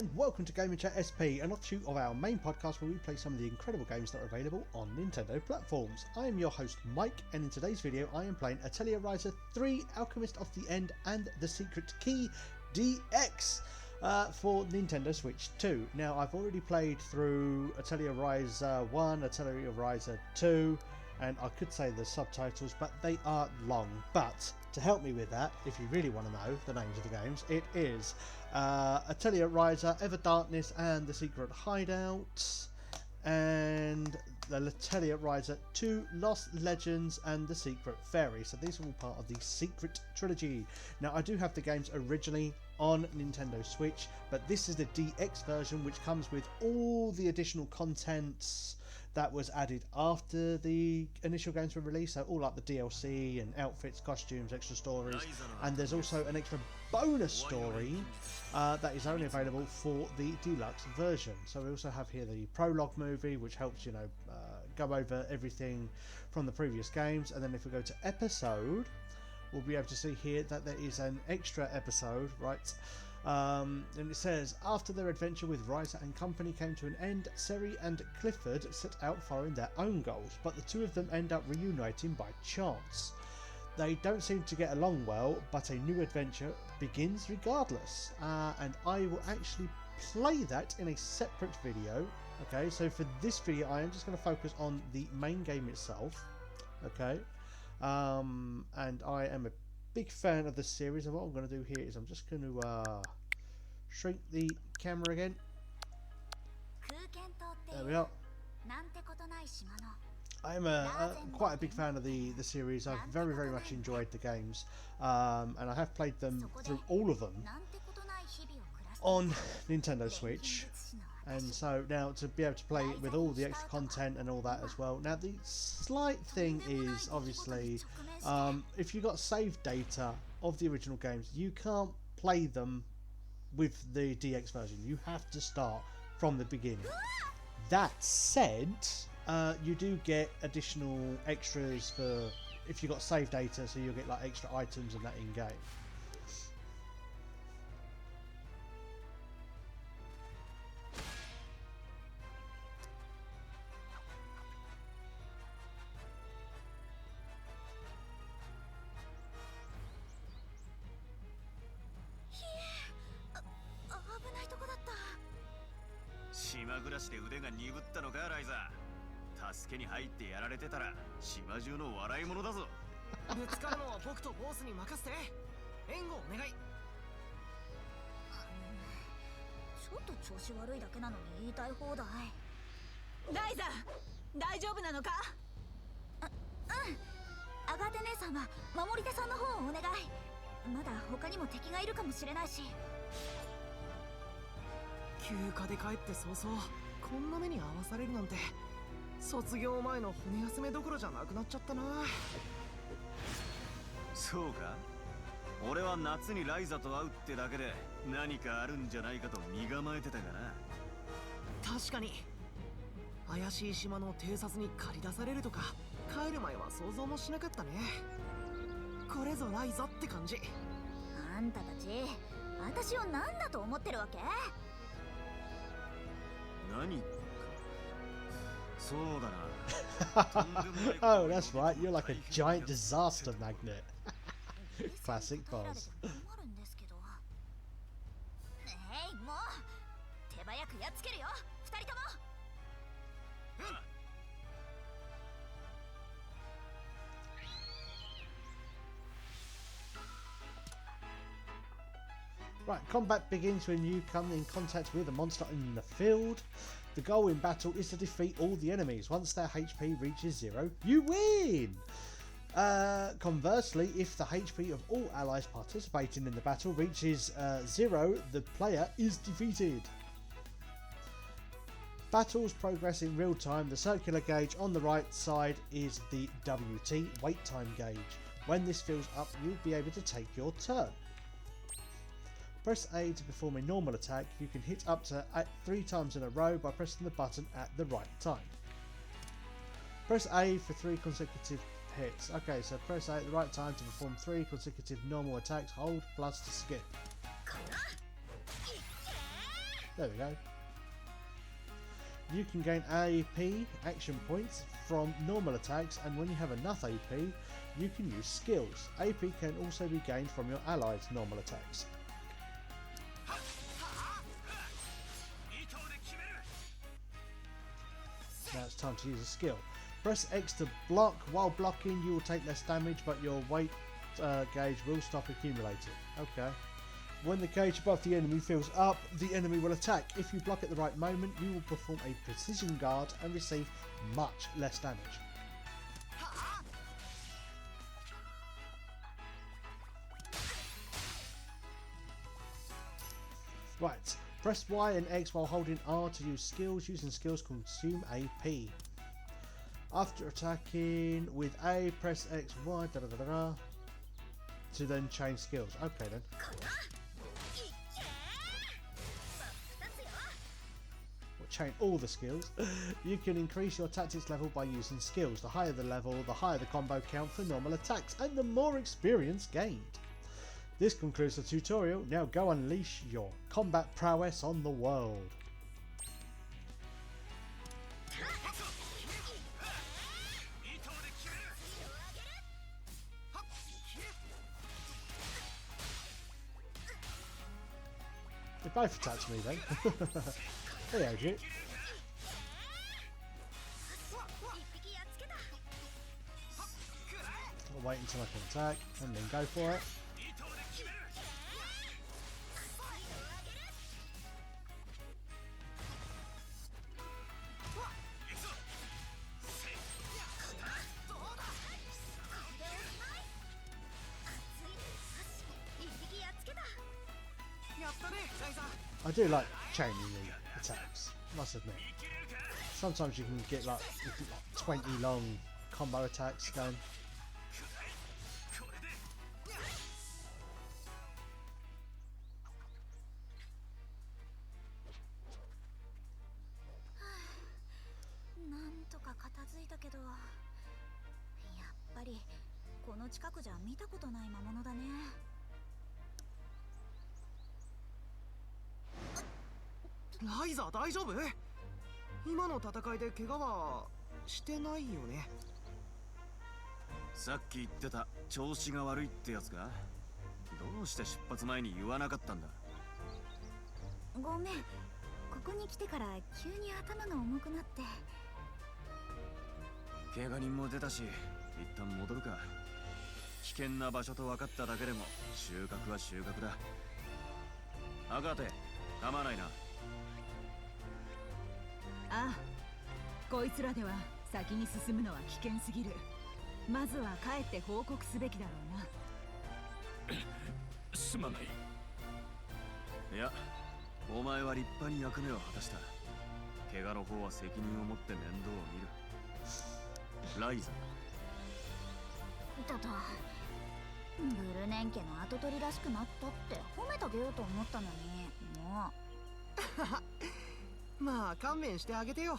and welcome to Gaming Chat SP, an offshoot of our main podcast where we play some of the incredible games that are available on Nintendo platforms. I am your host Mike, and in today's video I am playing Atelier Ryza 3, Alchemist of the End and the Secret Key DX for Nintendo Switch 2. Now I've already played through Atelier Ryza 1, Atelier Ryza 2, and I could say the subtitles, but they are long. But to help me with that, if you really want to know the names of the games, it is Atelier Ryza, Ever Darkness and the Secret Hideout, and the Atelier Ryza 2, Lost Legends and the Secret Fairy. So these are all part of the Secret Trilogy. Now I do have the games originally on Nintendo Switch, but this is the DX version, which comes with all the additional contents that was added after the initial games were released, so all like the DLC and outfits, costumes, extra stories, and there's also an extra bonus story that is only available for the Deluxe version. So we also have here the prologue movie, which helps, you know, go over everything from the previous games. And then if we go to episode, we'll be able to see here that there is an extra episode, right? And it says, after their adventure with Ryza and company came to an end, Seri and Clifford set out following their own goals, but the two of them end up reuniting by chance. They don't seem to get along well, but a new adventure begins regardless. And I will actually play that in a separate video. Okay, so for this video I am just going to focus on the main game itself. Okay, and I am a big fan of the series, and what I'm going to do here is I'm just going to shrink the camera again. There we are. I'm quite a big fan of the series. I've very much enjoyed the games, and I have played them through all of them on Nintendo Switch. And so now to be able to play it with all the extra content and all that as well. Now the slight thing is, obviously, if you got save data of the original games, you can't play them with the DX version. You have to start from the beginning. That said, you do get additional extras for if you got save data, so you'll get like extra items and that in game. Oh, that's right, you're like a giant disaster magnet. Classic boss. Right, combat begins when you come in contact with a monster in the field. The goal in battle is to defeat all the enemies. Once their HP reaches 0, you win! Conversely, if the HP of all allies participating in the battle reaches 0, the player is defeated. Battles progress in real time. The circular gauge on the right side is the WT, wait time gauge. When this fills up, you'll be able to take your turn. Press A to perform a normal attack. You can hit up to 3 times in a row by pressing the button at the right time. Press A for 3 consecutive hits. Okay, so press A at the right time to perform 3 consecutive normal attacks. Hold plus to skip. There we go. You can gain AP action points from normal attacks, and when you have enough AP, you can use skills. AP can also be gained from your allies' normal attacks. Now it's time to use a skill. Press X to block. While blocking, you will take less damage, but your weight gauge will stop accumulating. Okay. When the gauge above the enemy fills up, the enemy will attack. If you block at the right moment, you will perform a precision guard and receive much less damage. Right, press Y and X while holding R to use skills. Using skills consume AP. After attacking with A, press X, Y, to then change skills. Okay then. Chain all the skills. You can increase your tactics level by using skills. The higher the level, the higher the combo count for normal attacks, and the more experience gained. This concludes the tutorial. Now go unleash your combat prowess on the world. They both attacked me then. Hey, Agit. I'll wait until I can attack and then go for it. I do like chaining the attacks, must admit. Sometimes you can get like 20 long combo attacks going. Ryza 大丈夫？今の戦いで怪我はしてないよね。さっき言ってた調子が悪いってやつか？どうして出発前に言わなかったんだ？ごめん、ここに来てから急に頭が重くなって。怪我人も出たし、一旦戻るか。危険な場所と分かっただけでも収穫は収穫だ。赤手、構わないな。ああ、こいつらでは先に進むのは危険すぎる。まずは帰って報告すべきだろうな。すまない。いや、お前は立派に役目を果たした。怪我の方は責任を持って面倒を見る。ライザだとブルネン家の跡取りらしくなったって褒めてあげようと思ったのに、もうまあ勘弁してあげてよ。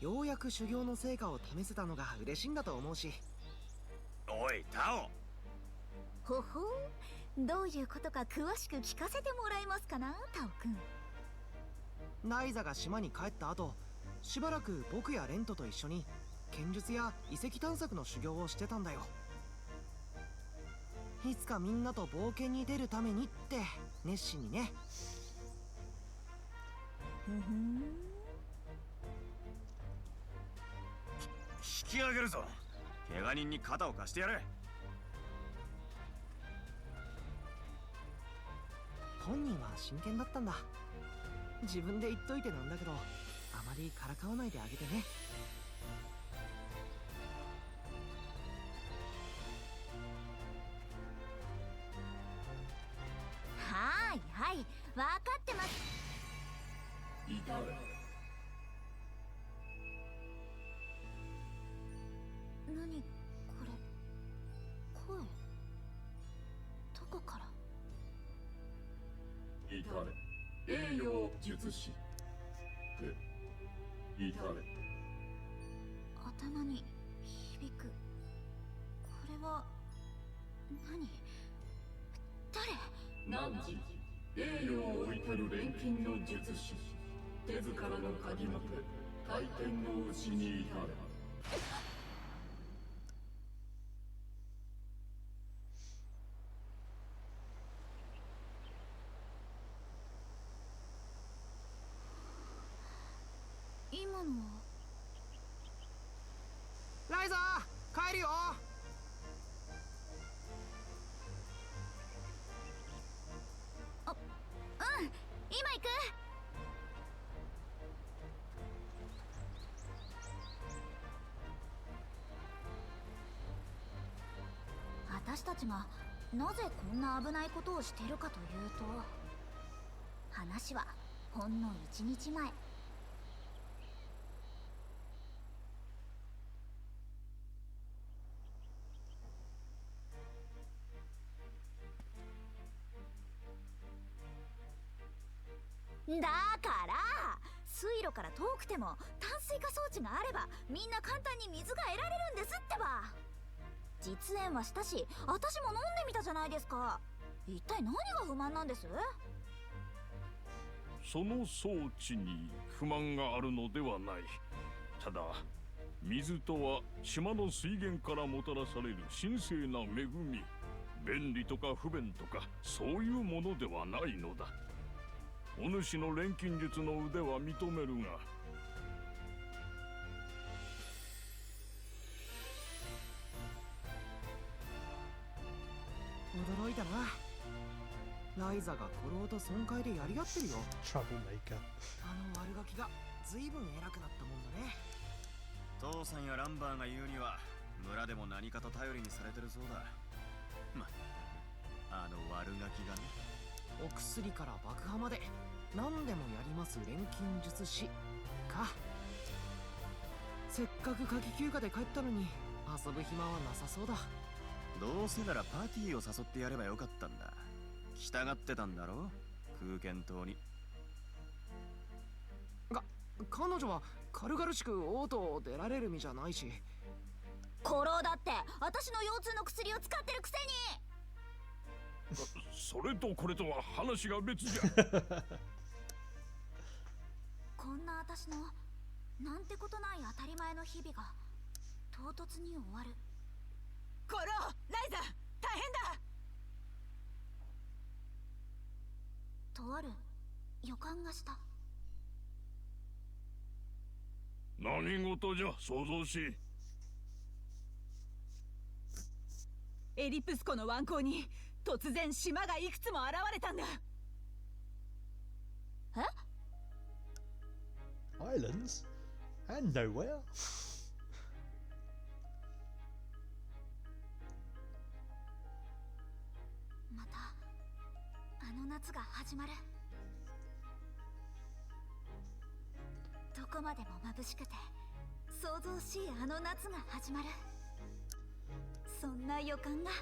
ようやく修行の成果を試せたのが嬉しいんだと思うし。おいタオ、ほほう、どういうことか詳しく聞かせてもらえますかな、タオくん。ライザが島に帰った後、しばらく僕やレントと一緒に剣術や遺跡探索の修行をしてたんだよ。いつかみんなと冒険に出るためにって熱心にね。引き上げるぞ。怪我人に肩を貸してやれ。本人は真剣だったんだ。自分で言っといてなんだけど、あまりからかわないであげてね。はいはい、分かってます。痛い。何これ、声どこから？痛れ、栄養術師。痛れ。頭に響く。これは何？誰？何時？栄誉を置いてる錬金の術師、手塚らの鍵もて大天の牛に至る。今のはライザー帰るよ。うん、今行く。私たちがなぜこんな危ないことをしてるかというと、話はほんの1日前。だから水路から遠くても淡水化装置があればみんな簡単に水が得られるんですってば。実演はしたし、私も飲んでみたじゃないですか。一体何が不満なんです？その装置に不満があるのではない。ただ水とは島の水源からもたらされる神聖な恵み、便利とか不便とかそういうものではないのだ。お主の錬金術の腕は認めるが、驚いたな。ライザが古老と損壊でやり合ってるよ。 Troublemaker. あの悪ガキが随分偉くなったもんだね。父さんやランバーが言うには村でも何かと頼りにされてるそうだ。まあの悪ガキがね。お薬から爆破まで何でもやります錬金術師か。せっかく夏季休暇で帰ったのに遊ぶ暇はなさそうだ。どうせならパーティーを誘ってやればよかったんだ。来たがってたんだろ、空間島に。彼女は軽々しく王都を出られる身じゃないし。古老だって私の腰痛の薬を使ってるくせに。それとこれとは話が別じゃ。こんな私のなんてことない当たり前の日々が唐突に終わる。コロライザ大変だ。とある予感がした。何事じゃ想像し。エリプス湖の湾口に突然島がいくつも現れたんだ。え？ Islands? And nowhere? またあの夏が始まる。どこまでも眩しくて想像しいあの夏が始まる。そんな予感が。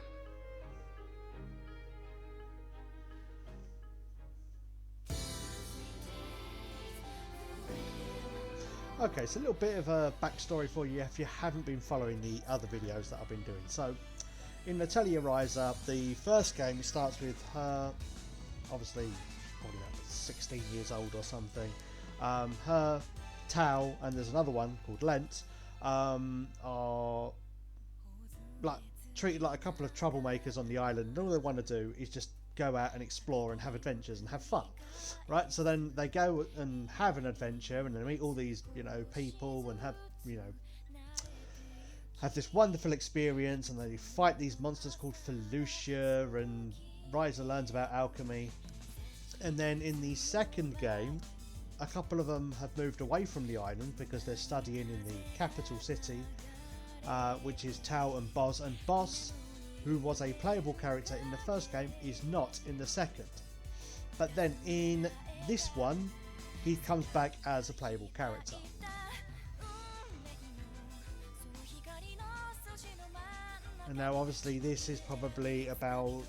Okay, so a little bit of a backstory for you if you haven't been following the other videos that I've been doing. So, in Atelier Ryza, the first game, it starts with her, obviously, probably about 16 years old or something. Her, Tao, and there's another one called Lent, are like treated like a couple of troublemakers on the island. And all they want to do is just go out and explore and have adventures and have fun, right? So then they go and have an adventure and they meet all these, you know, people and have, you know, have this wonderful experience, and they fight these monsters called Felucia, and Ryza learns about alchemy. And then in the second game, a couple of them have moved away from the island because they're studying in the capital city, which is Tao and Boz. And Boz, who was a playable character in the first game, is not in the second. But then in this one, he comes back as a playable character. And now obviously this is probably about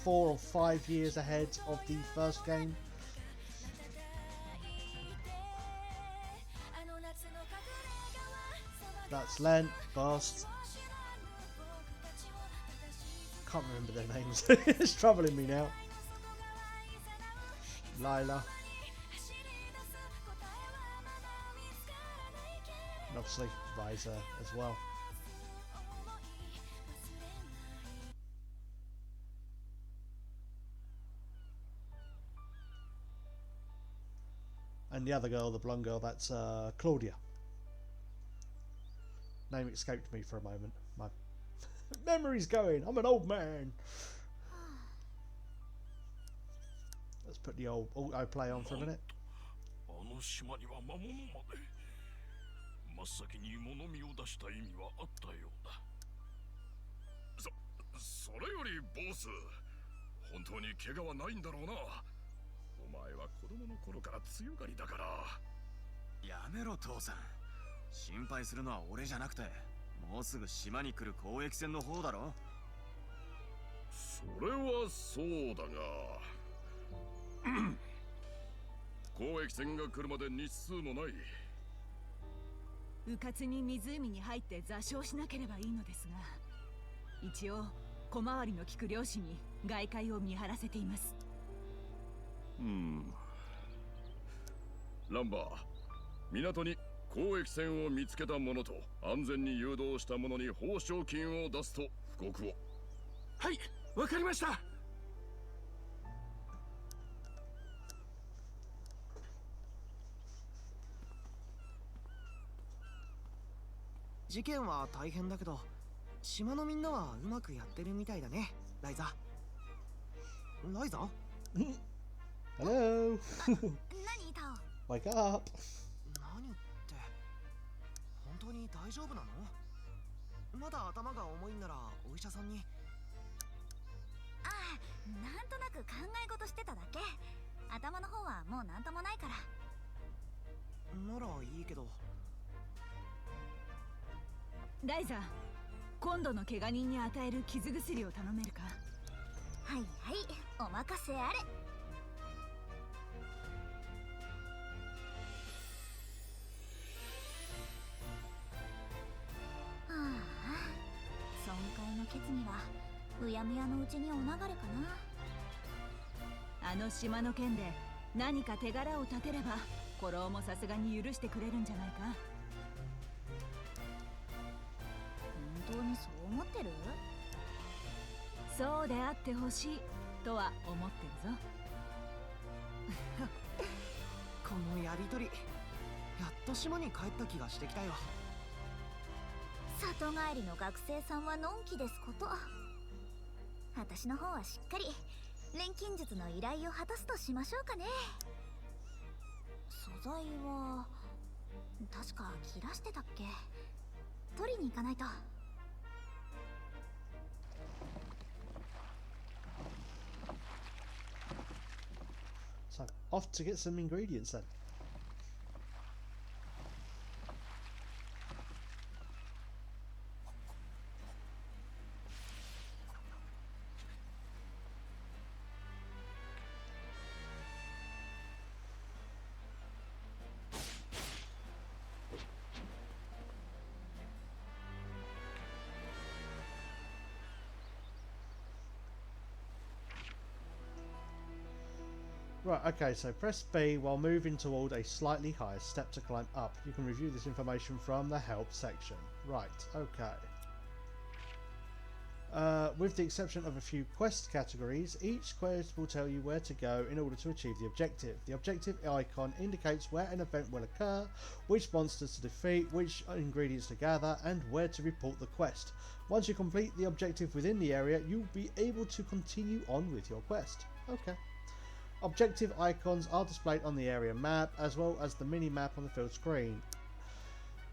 4 or 5 years ahead of the first game. That's Lent, Boss. Can't remember their names. It's troubling me now. Lila. And obviously Ryza as well. And the other girl, the blonde girl, that's Claudia. Name escaped me for a moment. My memory's going. I'm an old man. Let's put the old autoplay on for a minute. 真っ先に物見を出した意味はあったようだ。それよりボス、本当に怪我はないんだろうな。お前は子供の頃から強がりだから。やめろ父さん。心配するのは俺じゃなくて、もうすぐ島に来る交易船の方だろ。それはそうだが、交易船が来るまで日数もない。迂闊に湖に入って座礁しなければいいのですが、一応小回りの利く漁師に外界を見張らせています。ランバー、港に交易船を見つけた者と安全に誘導した者に報奨金を出すと布告を。はい、わかりました。事件は大変だけど、島のみんなはうまくやってるみたいだね、ライザ。ライザ？ Hello. 何タオ？ Wake up. 何って本当に大丈夫なの？まだ頭が重いんならお医者さんに。ああ、なんとなく考え事してただけ。頭の方はもうなんともないから。ならいいけど。ライザ、今度の怪我人に与える傷薬を頼めるか？はいはい、お任せあれ。損壊の決議はうやむやのうちにお流れかな。あの島の件で何か手柄を立てればコロもさすがに許してくれるんじゃないか。本当にそう思ってる？そうであってほしいとは思ってるぞ。このやりとり、やっと島に帰った気がしてきたよ。里帰りの学生さんはのんきですこと。私の方はしっかり錬金術の依頼を果たすとしましょうかね。素材は確か切らしてたっけ？取りに行かないと。So off to get some ingredients then. Right, okay, so press B while moving toward a slightly higher step to climb up. You can review this information from the help section. Right, okay. With the exception of a few quest categories, each quest will tell you where to go in order to achieve the objective. The objective icon indicates where an event will occur, which monsters to defeat, which ingredients to gather, and where to report the quest. Once you complete the objective within the area, you'll be able to continue on with your quest. Okay. Objective icons are displayed on the area map as well as the mini-map on the field screen.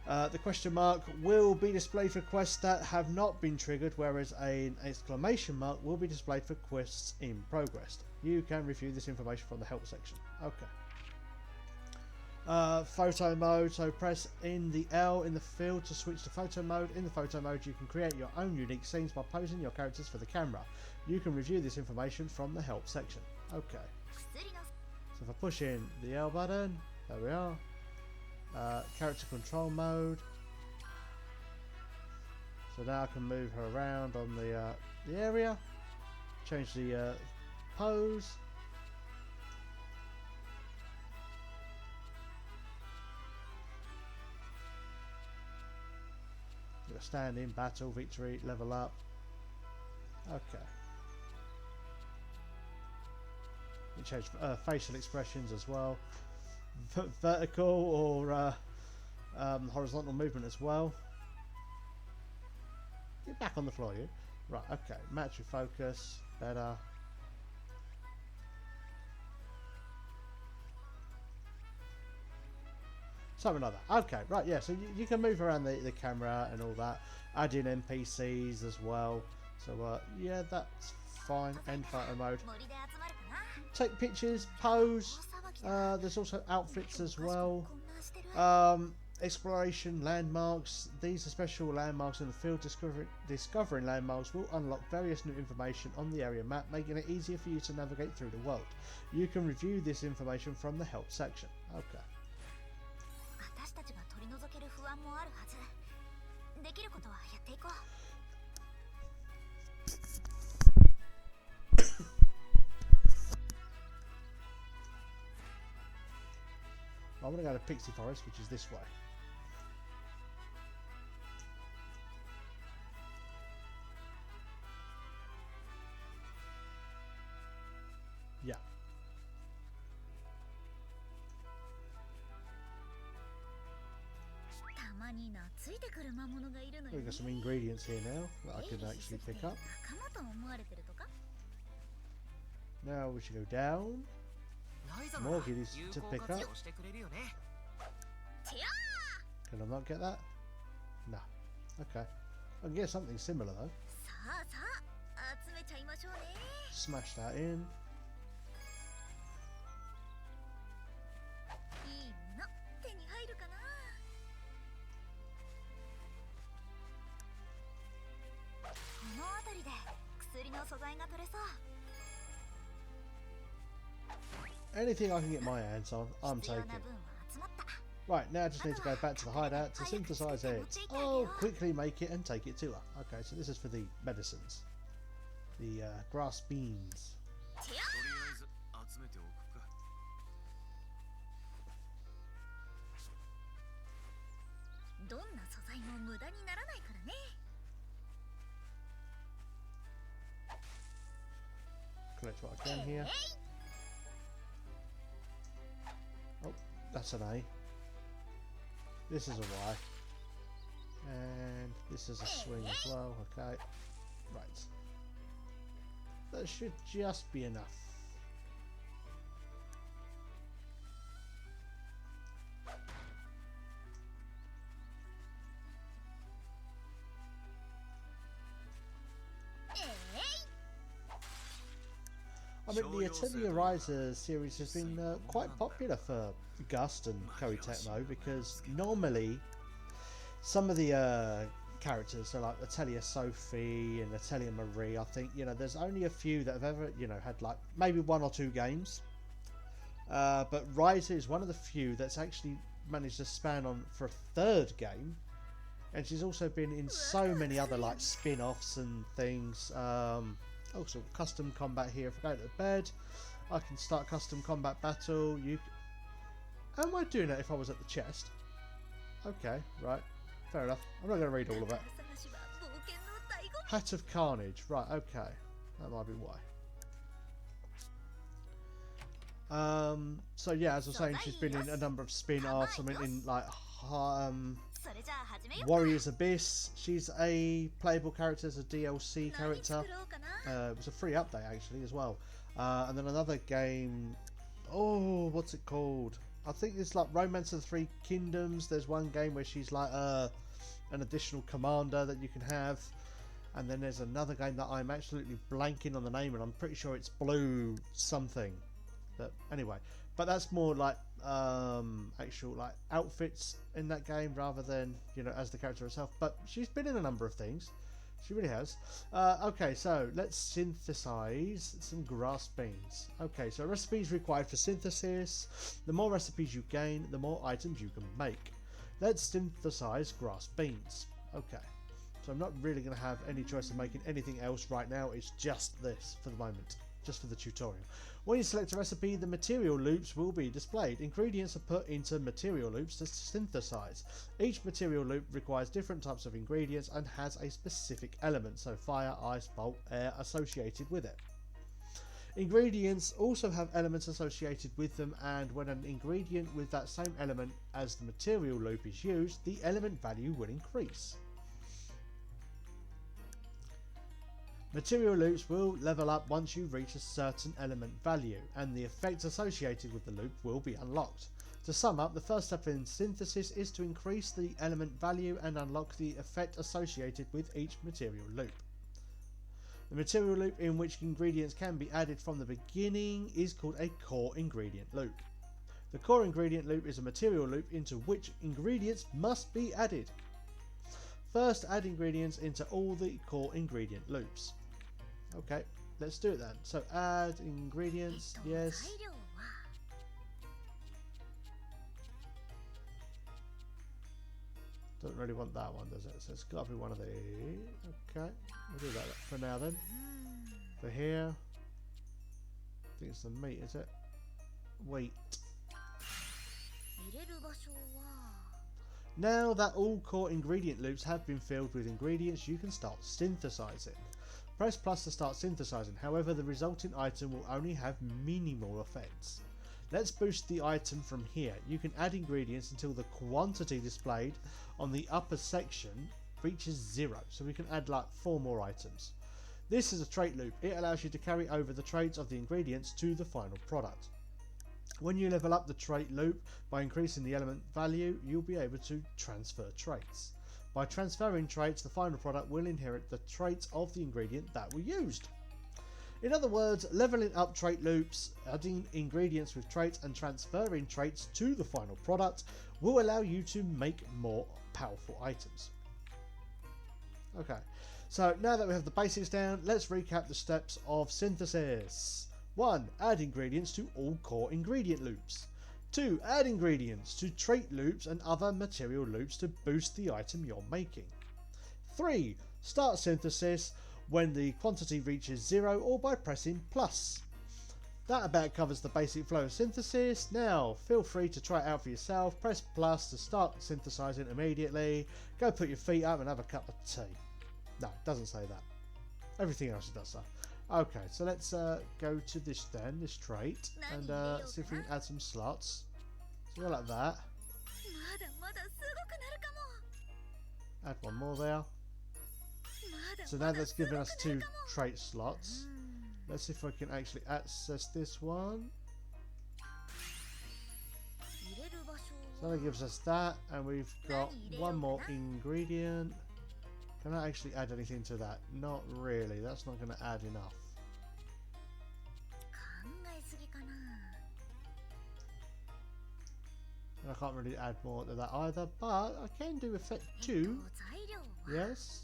The question mark will be displayed for quests that have not been triggered, whereas an exclamation mark will be displayed for quests in progress. You can review this information from the help section. Okay. Photo mode, so press in the L in the field to switch to photo mode. In the photo mode you can create your own unique scenes by posing your characters for the camera. You can review this information from the help section. Okay. So if I push in the L button, there we are. Character control mode. So now I can move her around on the area. Change the pose. stand in, battle, victory, level up. Okay. You change facial expressions as well. Vertical or horizontal movement as well. Get back on the floor, you. Right, okay. Match with focus. Better. Something like that. Okay, right, yeah. So you can move around the camera and all that. Add in NPCs as well. So, yeah, that's fine. End photo mode. Take pictures, pose. There's also outfits as well. Exploration, landmarks. These are special landmarks in the field. Discovering landmarks will unlock various new information on the area map, making it easier for you to navigate through the world. You can review this information from the help section. Okay. I'm going to go to Pixie Forest, which is this way. Yeah. We've got some ingredients here now that I can actually pick up. Now we should go down. More goodies to pick up. Can I not get that? No. Okay. I can get something similar though. Smash that in. Anything I can get my hands on, I'm taking. Right, now I just need to go back to the hideout to synthesize it. Oh, quickly make it and take it to her. Okay, so this is for the medicines. The grass beans. Collect what I can here. Oh, that's an A. This is a Y. And this is a swing as well. Okay. Right. That should just be enough. I mean, the Atelier Ryza series has been quite popular for Gust and Koei Tecmo, because normally some of the characters, so like Atelier Sophie and Atelier Marie, I think, you know, there's only a few that have ever, you know, had like maybe 1 or 2 games. But Ryza is one of the few that's actually managed to span on for a 3rd game. And she's also been in so many other like spin-offs and things. Also, custom combat here. If I go to bed, I can start custom combat battle. How am I doing that if I was at the chest? Okay, right. Fair enough. I'm not going to read all of it. Hat of Carnage. Right, okay. That might be why. So yeah, as I was saying, she's been in a number of spin-offs. I mean, in like Warriors Abyss. She's a playable character as a DLC character. It was a free update actually as well. And then another game. Oh, what's it called? I think it's like Romance of the Three Kingdoms. There's one game where she's like an additional commander that you can have. And then there's another game that I'm absolutely blanking on the name, and I'm pretty sure it's Blue something. But anyway, but that's more like actual like outfits in that game rather than, you know, as the character herself. But she's been in a number of things. She really has. Okay, so let's synthesize some grass beans. Okay, so recipes required for synthesis. The more recipes you gain, the more items you can make. Let's synthesize grass beans. Okay, so I'm not really going to have any choice of making anything else right now. It's just this for the moment, just for the tutorial. When you select a recipe, the material loops will be displayed. Ingredients are put into material loops to synthesize. Each material loop requires different types of ingredients and has a specific element, so fire, ice, bolt, air, associated with it. Ingredients also have elements associated with them, and when an ingredient with that same element as the material loop is used, the element value will increase. Material loops will level up once you reach a certain element value, and the effects associated with the loop will be unlocked. To sum up, the first step in synthesis is to increase the element value and unlock the effect associated with each material loop. The material loop in which ingredients can be added from the beginning is called a core ingredient loop. The core ingredient loop is a material loop into which ingredients must be added. First, add ingredients into all the core ingredient loops. Okay, let's do it then. So add ingredients, yes. Doesn't really want that one, does it? So it's got to be one of these. Okay, we'll do that for now then. For here, I think it's the meat, is it? Wheat. Now that all core ingredient loops have been filled with ingredients, you can start synthesizing. Press plus to start synthesizing, however the resulting item will only have minimal effects. Let's boost the item from here. You can add ingredients until the quantity displayed on the upper section reaches 0, so we can add like 4 more items. This is a trait loop. It allows you to carry over the traits of the ingredients to the final product. When you level up the trait loop by increasing the element value, you'll be able to transfer traits. By transferring traits, the final product will inherit the traits of the ingredient that were used. In other words, leveling up trait loops, adding ingredients with traits and transferring traits to the final product will allow you to make more powerful items. Okay, so now that we have the basics down, let's recap the steps of synthesis. 1. Add ingredients to all core ingredient loops. 2. Add ingredients to trait loops and other material loops to boost the item you're making. 3. Start synthesis when the quantity reaches 0 or by pressing plus. That about covers the basic flow of synthesis. Now feel free to try it out for yourself. Press plus to start synthesizing immediately. Go put your feet up and have a cup of tea. No, it doesn't say that. Everything else it does so. Okay, so let's go to this then, this trait, and see if we can add some slots. So go like that. Add one more there. So now that's given us 2 trait slots. Let's see if I can actually access this one. So that gives us that, and we've got one more ingredient. Can I actually add anything to that? Not really, that's not going to add enough. And I can't really add more to that either, but I can do effect 2. Yes.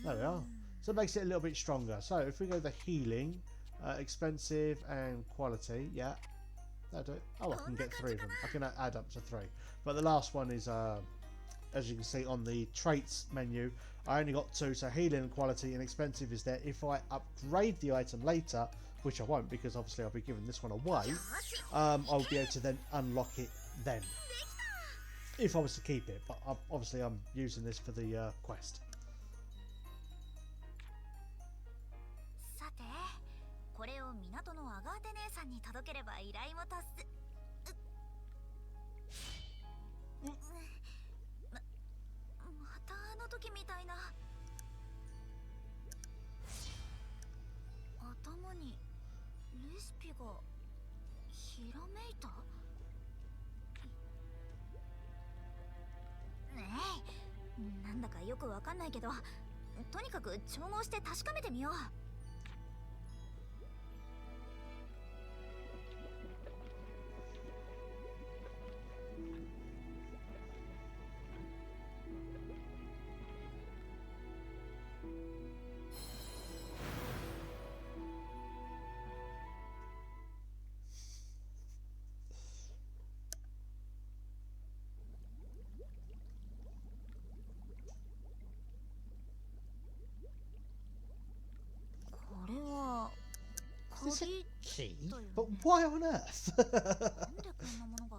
There we are. So it makes it a little bit stronger. So if we go the healing, expensive and quality, yeah, that'll do it. Oh, I can get 3 of them. I can add up to 3. But the last one is, as you can see on the traits menu, I only got 2. So healing and quality and expensive is there. If I upgrade the item later, which I won't because obviously I'll be giving this one away, I'll be able to then unlock it then. If I was to keep it, but obviously I'm using this for the quest. これを港のアガーテ姉さんに届ければ依頼も達す。またあの時みたいな。頭にレシピがひらめいた？なんだかよくわかんないけど、とにかく調合して確かめてみよう。Key? But why on earth? なんでこんなものが。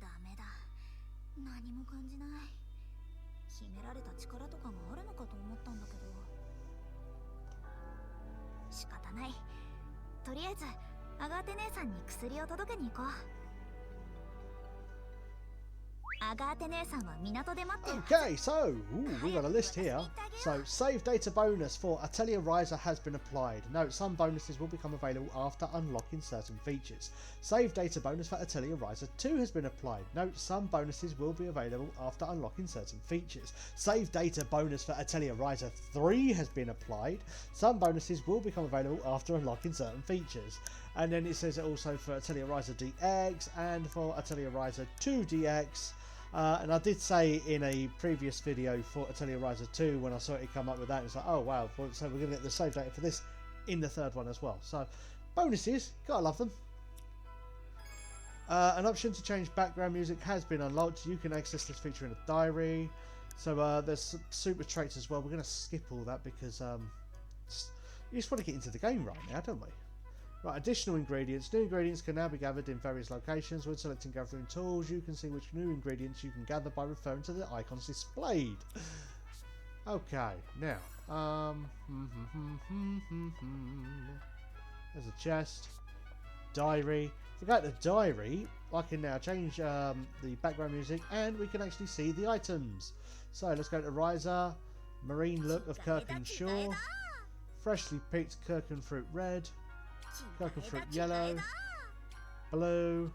ダメだ。何も感じない。秘められた力とかがあるのかと思ったんだけど。仕方ない。とりあえずアガーテ姉さんに薬を届けに行こう。アガーテ姉さんは港で待ってる。 Okay, so we've got a list here. So save data bonus for Atelier Ryza has been applied. Note, some bonuses will become available after unlocking certain features. Save data bonus for Atelier Ryza 2 has been applied. Note, some bonuses will be available after unlocking certain features. Save data bonus for Atelier Ryza 3 has been applied. Some bonuses will become available after unlocking certain features. And then it says it also for Atelier Ryza DX and for Atelier Ryza 2 DX. And I did say in a previous video for Atelier Ryza 2 when I saw it come up with that, it's like, oh wow, so we're going to get the save data for this in the third one as well. So bonuses, gotta love them. An option to change background music has been unlocked. You can access this feature in a diary. So there's some super traits as well. We're going to skip all that because you just want to get into the game right now, don't we? Right, additional ingredients. New ingredients can now be gathered in various locations. When selecting gathering tools, you can see which new ingredients you can gather by referring to the icons displayed. Okay, now, there's a chest, diary. If we go to diary, I can now change the background music and we can actually see the items. So let's go to Ryza, marine look of Kirkin Shore, freshly picked Kirkin fruit red, Kirkin fruit yellow, blue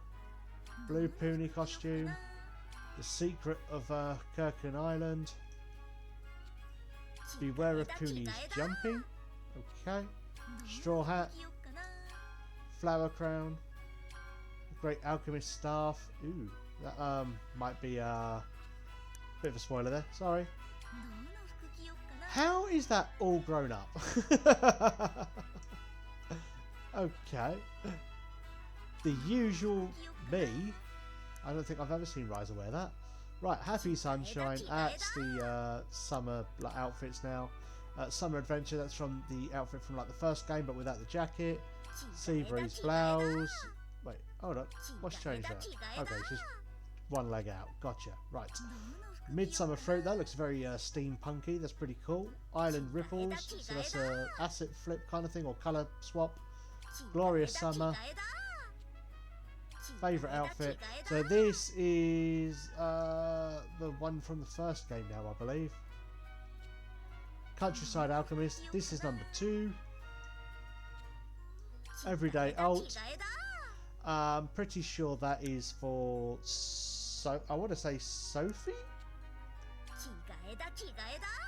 puny costume, the secret of Kirkin Island, beware of punies jumping, okay, straw hat, flower crown, great alchemist staff. Ooh, that might be a bit of a spoiler there, sorry. How is that all grown up? Okay, the usual me. I don't think I've ever seen Ryza wear that. Right, Happy Sunshine, that's the summer outfits now. Summer Adventure, that's from the outfit from like the first game but without the jacket. Sea Breeze blouse. Wait, hold on, what's changed there? Okay, it's just one leg out, gotcha, right. Midsummer Fruit, that looks very steampunky, that's pretty cool. Island Ripples, so that's a asset flip kind of thing or colour swap. Glorious Summer, favourite outfit. So this is the one from the first game now, I believe. Countryside Alchemist, this is number 2. Everyday Alt. I'm pretty sure that is for, I want to say Sophie?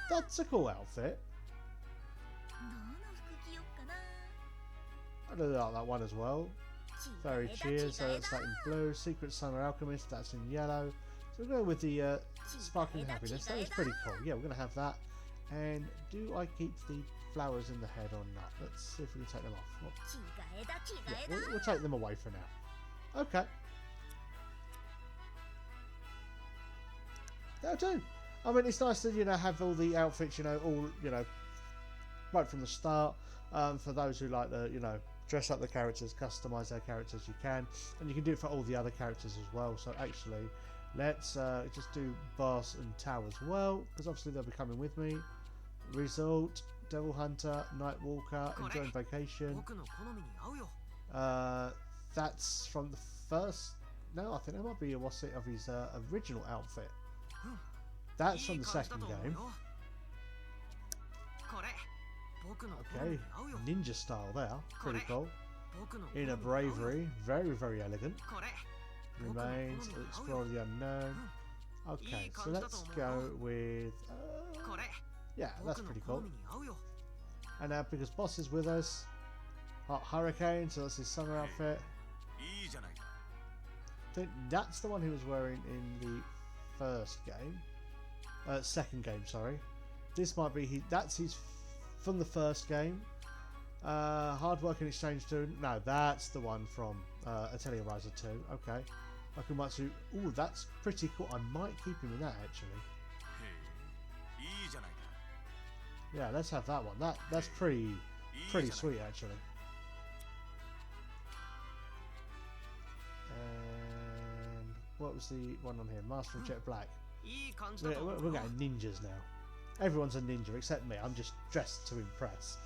That's a cool outfit. I really like that one as well. Very cheers, so that's that in blue. Secret Summer Alchemist, that's in yellow. So we're going with the Sparkling Happiness. That was pretty cool. Yeah, we're going to have that. And do I keep the flowers in the head or not? Let's see if we can take them off. Yeah, we'll take them away for now. Okay. That'll do. I mean, it's nice to, have all the outfits, all, right from the start. For those who like to, dress up the characters, customize their characters, you can. And you can do it for all the other characters as well. So actually, let's just do Boss and Tau as well, because obviously they'll be coming with me. Result, Devil Hunter, Night Walker, Enjoying Vacation. That's from the first... No, I think that might be what's it of his original outfit. That's from the second game. Okay, ninja style there, pretty cool. Inner Bravery, very, very elegant. Remains, Explore the Unknown. Okay, so let's go with... yeah, that's pretty cool. And now, because Boss is with us, Hot Hurricane, so that's his summer outfit. I think that's the one he was wearing in the first game. Second game, sorry. This might be that's his from the first game. Hard Work and Exchange student. No, that's the one from Atelier Ryza 2. Okay. Akumatsu. Ooh, that's pretty cool. I might keep him in that actually. Yeah, let's have that one. That's pretty sweet actually. And what was the one on here? Master of Jet Black. We're getting ninjas now. Everyone's a ninja except me. I'm just dressed to impress.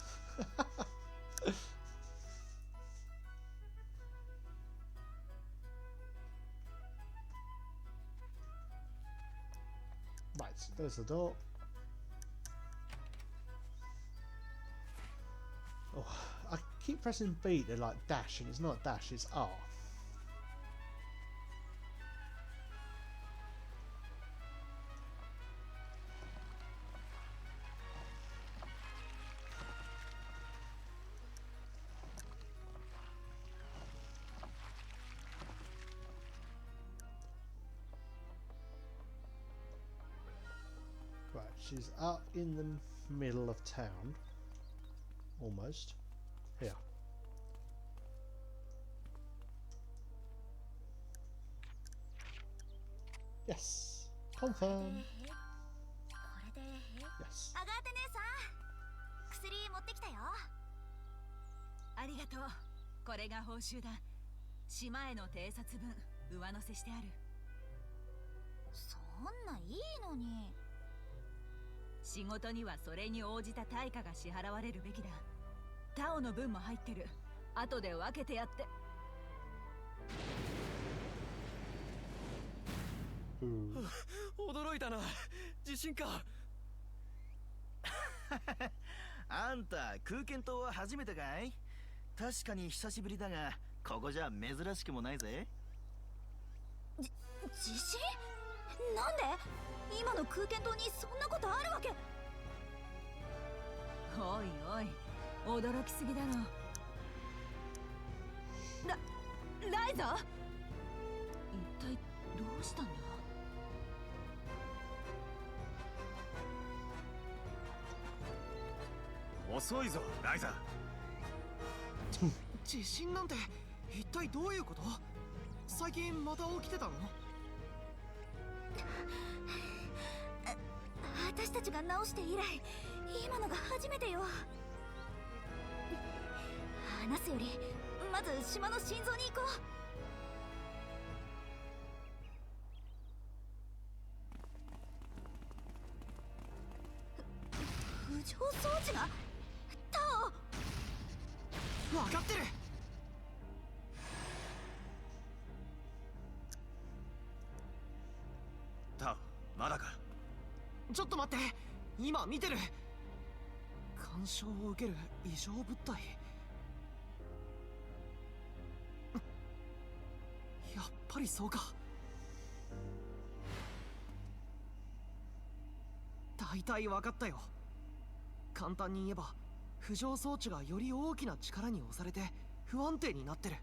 Right, there's the door. Oh, I keep pressing B to like dash, and it's not dash, it's R. Right, she's up in the middle of town. Almost. Here. Yes. Confirm. Yes. アガーテ姉さん、薬持ってきたよ。ありがとう。これが報酬だ。島への偵察分上乗せしてある。そんないいのに。仕事にはそれに応じた対価が支払われるべきだ。タオの分も入ってる。後で分けてやって。驚いたな。地震か。あんた空間島は初めてかい？確かに久しぶりだが、ここじゃ珍しくもないぜ。地震？なんで？今の空間島にそんなことあるわけ？おいおい、驚きすぎだろ。ライザ？一体どうしたんだ？遅いぞ、ライザ。地震なんて一体どういうこと？最近また起きてたの？私たちが直して以来、今のが初めてよ。話すよりまず島の心臓に行こう。浮上装置がタオ。分かってる。タオ、まだか。ちょっと待って、今見てる。干渉を受ける異常物体。やっぱりそうか。大体分かったよ。簡単に言えば浮上装置がより大きな力に押されて不安定になってる。よ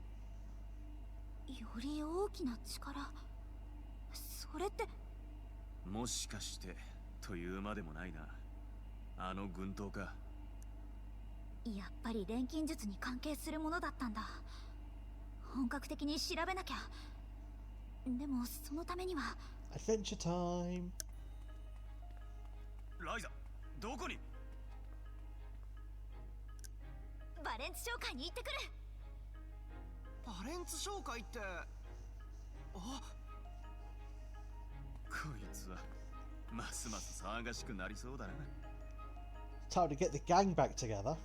り大きな力、それって。もしかしてというまでもないな。あの軍刀か。やっぱり錬金術に関係するものだったんだ。本格的に調べなきゃ。でもそのためには。 Adventure time. ライザ、どこに？バレンツ商会に行ってくる。バレンツ商会って。あ、こいつはますます騒がしくなりそうだな。 Time to get the gang back together.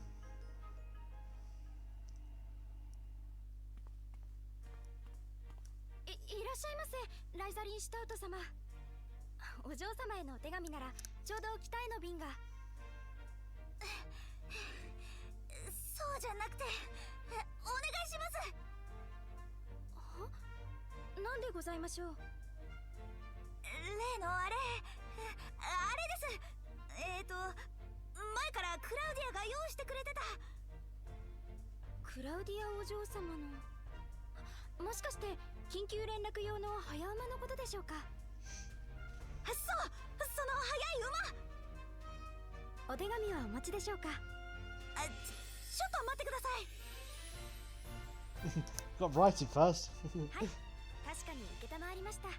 いらっしゃいませ、ライザリン・シュタウト様。お嬢様へのお手紙ならちょうど北への便が。そうじゃなくて、お願いします。なんでございましょう。例のあれです。前からクラウディアが用意してくれてた。クラウディアお嬢様の、もしかして緊急連絡用の早馬のことでしょうか。そう、その速い馬。お手紙はお持ちでしょうか。ちょっと待ってください。Got to write it first. はい、確かに承りました。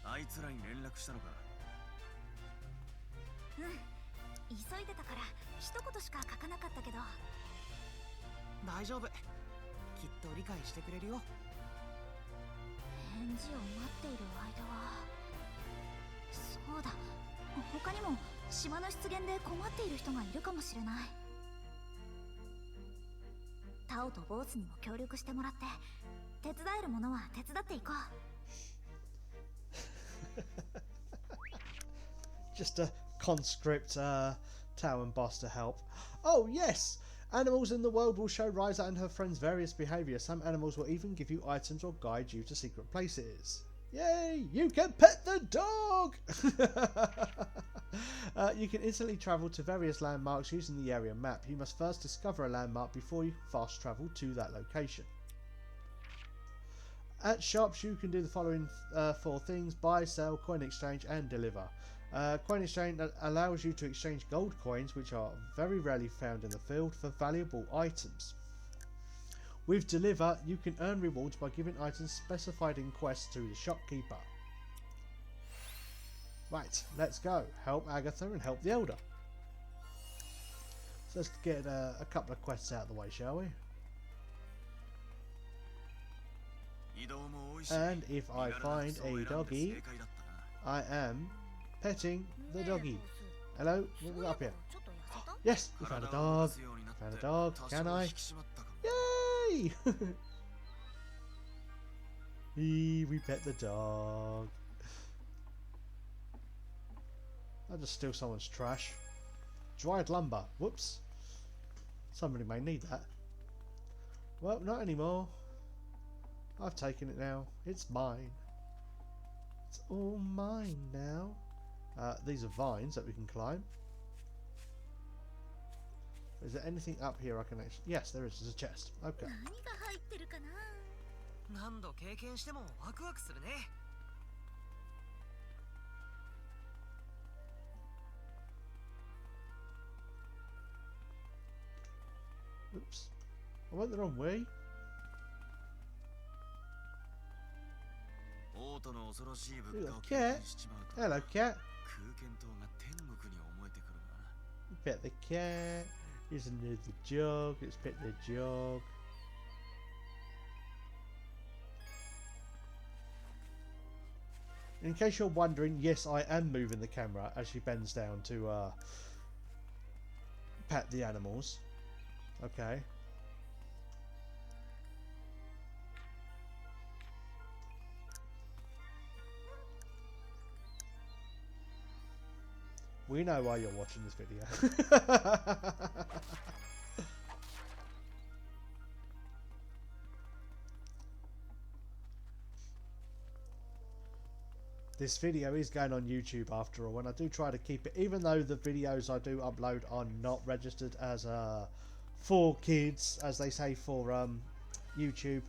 あいつらに連絡したのか。うん、急いでたから一言しか書かなかったけど。大丈夫、きっと理解してくれるよ。返事を待っている間は、そうだ、他にも島の出現で困っている人がいるかもしれない。タオとボースにも協力してもらって、手伝えるものは手伝っていこう。Just a conscript Tao and boss to help. Oh yes! Animals in the world will show Ryza and her friends various behaviour. Some animals will even give you items or guide you to secret places. Yay! You can pet the dog! You can instantly travel to various landmarks using the area map. You must first discover a landmark before you can fast travel to that location. At shops you can do the following 4 things: buy, sell, coin exchange and deliver. Coin exchange allows you to exchange gold coins, which are very rarely found in the field, for valuable items. With deliver you can earn rewards by giving items specified in quests to the shopkeeper. Right, let's go. Help Agatha and help the Elder. So let's get a couple of quests out of the way, shall we? And if I find a doggy, I am petting the doggy. Hello, what we got up here? Yes, we found a dog. Found a dog. Can I? Yay! We pet the dog. I'll just steal someone's trash. Dried lumber. Whoops. Somebody may need that. Well, not anymore. I've taken it now. It's mine. It's all mine now. These are vines that we can climb. Is there anything up here I can actually... Yes, there is. There's a chest. Okay. 何度経験してもワクワクするね。Oops. I went the wrong way. Hello, cat. Hello, cat. Pet the cat. Here's another jog. Let's pet the jog. In case you're wondering, yes, I am moving the camera as she bends down to pet the animals. Okay. We know why you're watching this video. This video is going on YouTube after all, and I do try to keep it, even though the videos I do upload are not registered as for kids, as they say for YouTube.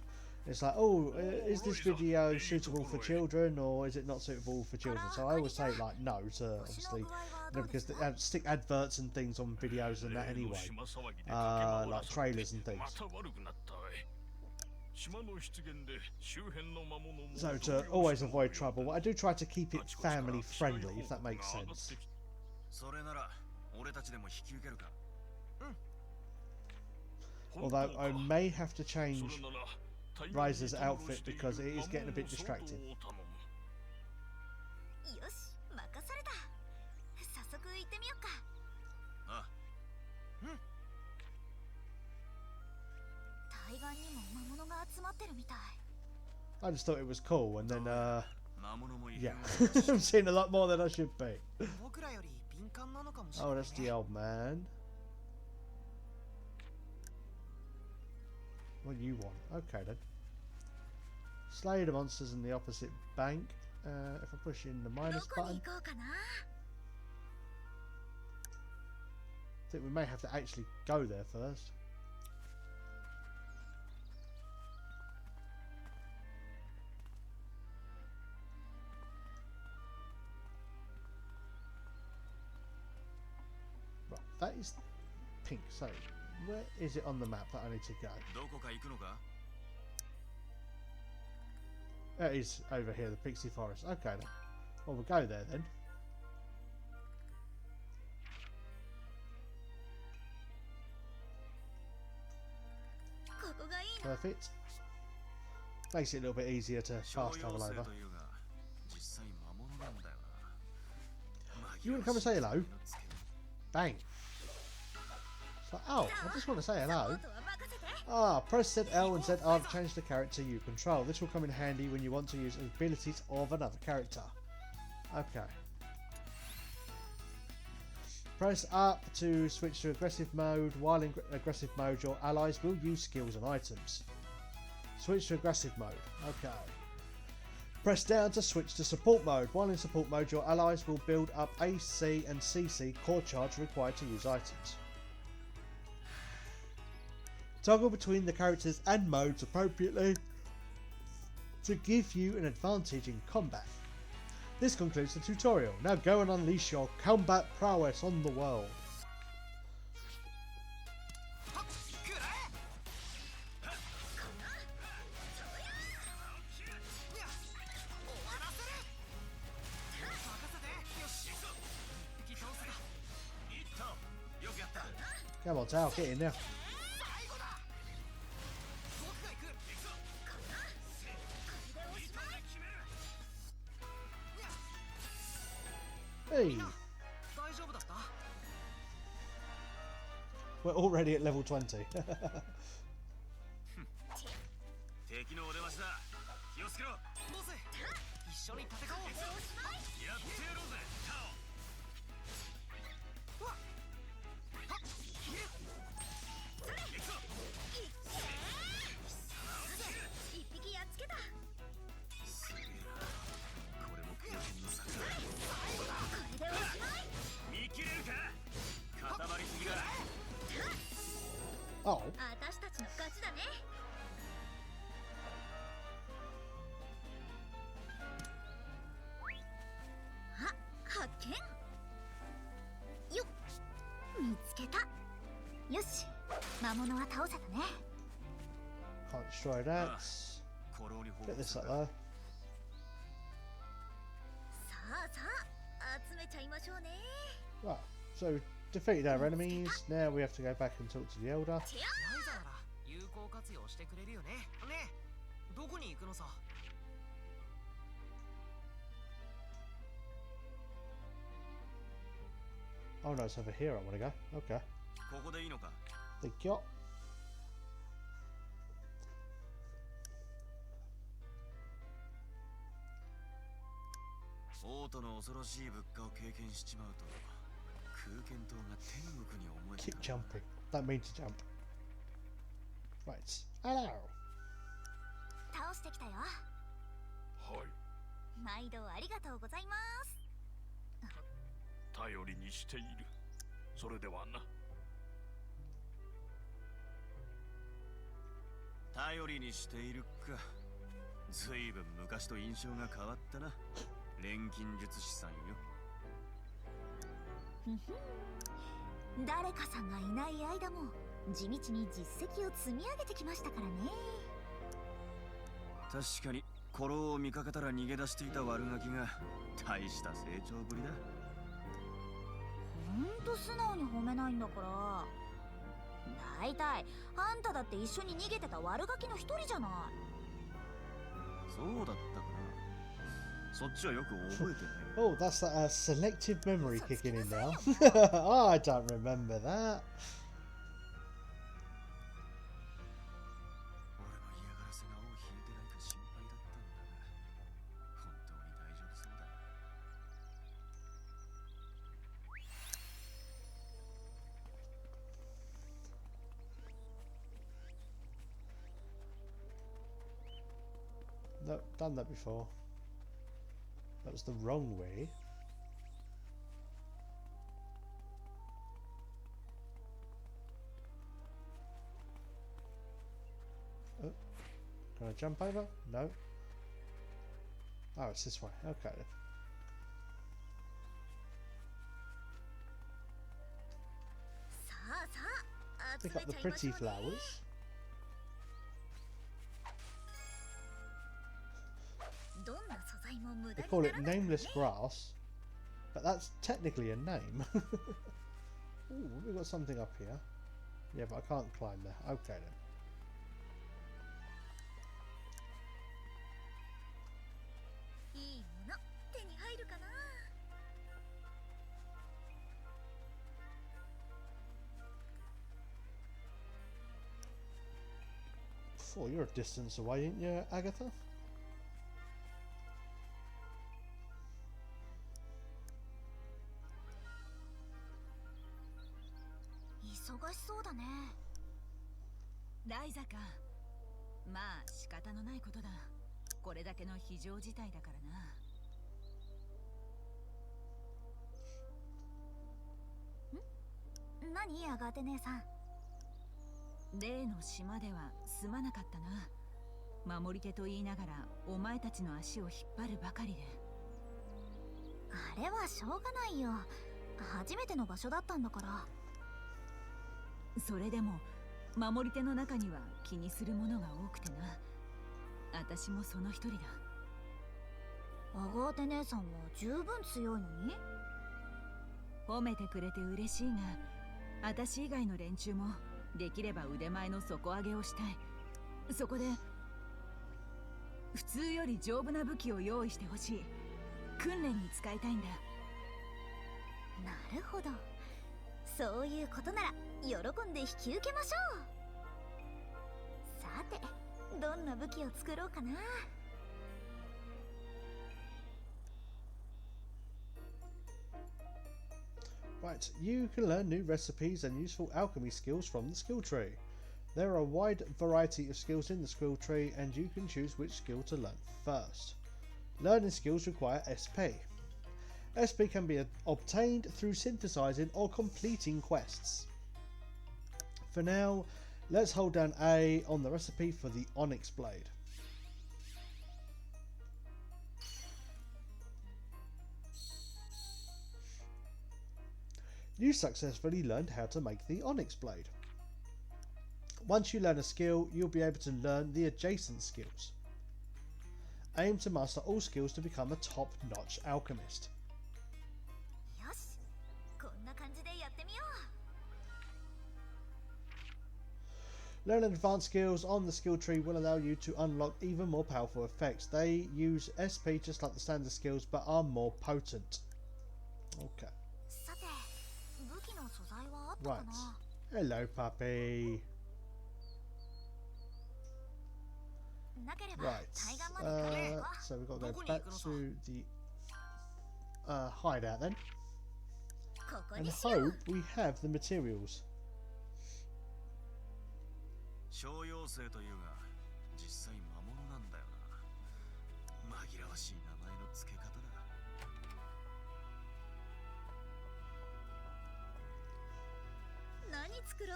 It's like, oh, is this video suitable for children or is it not suitable for children? So I always say like no to, obviously, you know, because they stick adverts and things on videos and that anyway, like trailers and things. So to always avoid trouble, I do try to keep it family friendly, if that makes sense. Although I may have to change Ryza's outfit because it is getting a bit distracting. I just thought it was cool, and then yeah, I'm seeing a lot more than I should be. Oh, that's the old man. What do you want? Okay then. Slay the monsters in the opposite bank. If I push in the minus button, I think we may have to actually go there first. pink. So, where is it on the map that I need to go? どこか行くのか? It is over here, the Pixie Forest. Okay, then. Well, we'll go there then. Perfect. Makes it a little bit easier to fast travel over. You want to come and say hello? Bang. It's like, oh, I just want to say hello. Ah, press ZL and ZR to change the character you control. This will come in handy when you want to use abilities of another character. Okay. Press up to switch to aggressive mode. While in aggressive mode, your allies will use skills and items. Switch to aggressive mode. Okay. Press down to switch to support mode. While in support mode, your allies will build up AC and CC core charge required to use items. Toggle between the characters and modes appropriately to give you an advantage in combat. This concludes the tutorial. Now go and unleash your combat prowess on the world. Come on, Tao, get in there. Hey! We're already at level 20. Oh. Can't destroy that. Get this up there. Right, so defeated our enemies. Now we have to go back and talk to the Elder. Oh no, it's over here I want to go. Okay. Thank you. Keep jumping. Don't mean to jump. Right. Hello. 倒してきたよ。はい。毎度ありがとうございます。頼りにしている。それではな。頼りにしているか。ずいぶん昔と印象が変わったな。錬金術師さんよ。誰かさんがいない間も地道に実績を積み上げてきましたからね。確かにコロを見かけたら逃げ出していた悪ガキが大した成長ぶりだ。ほんと素直に褒めないんだから。だいたいあんただって一緒に逃げてた悪ガキの一人じゃない。そうだったかな。そっちはよく覚えてない。Oh, that's that selective memory kicking in now. Oh, I don't remember that. No, done that before. That was the wrong way. Oh, can I jump over? No. Oh, it's this way. Okay then. Pick up the pretty flowers. They call it nameless grass, but that's technically a name. Ooh, we've got something up here. Yeah, but I can't climb there. Okay then. Oh, you're a distance away, ain't you, Agatha?ライザか。まあ仕方のないことだ。これだけの非常事態だからな。何アガテ姉さん。例の島ではすまなかったな。守り手と言いながらお前たちの足を引っ張るばかりで。あれはしょうがないよ。初めての場所だったんだから。それでも守り手の中には気にするものが多くてな。私もその一人だ。アガーテ姉さんは十分強いのに。褒めてくれて嬉しいが、私以外の連中もできれば腕前の底上げをしたい。そこで普通より丈夫な武器を用意してほしい。訓練に使いたいんだ。なるほど、そういうことなら喜んで引き受けましょう。さて、どんな武器を作ろうかな。Right, you can learn new recipes and useful alchemy skills from the skill tree. There are a wide variety of skills in the skill tree, and you can choose which skill to learn first. Learning skills require SP. SP can be obtained through synthesizing or completing quests. For now, let's hold down A on the recipe for the Onyx Blade. You successfully learned how to make the Onyx Blade. Once you learn a skill, you'll be able to learn the adjacent skills. Aim to master all skills to become a top-notch alchemist. Learning advanced skills on the skill tree will allow you to unlock even more powerful effects. They use SP just like the standard skills, but are more potent. Okay. Right. Hello, puppy. Right. So we've got to go back to the hideout then. And hope we have the materials. 小妖精というが実際魔物なんだよな。紛らわしい名前の付け方だ。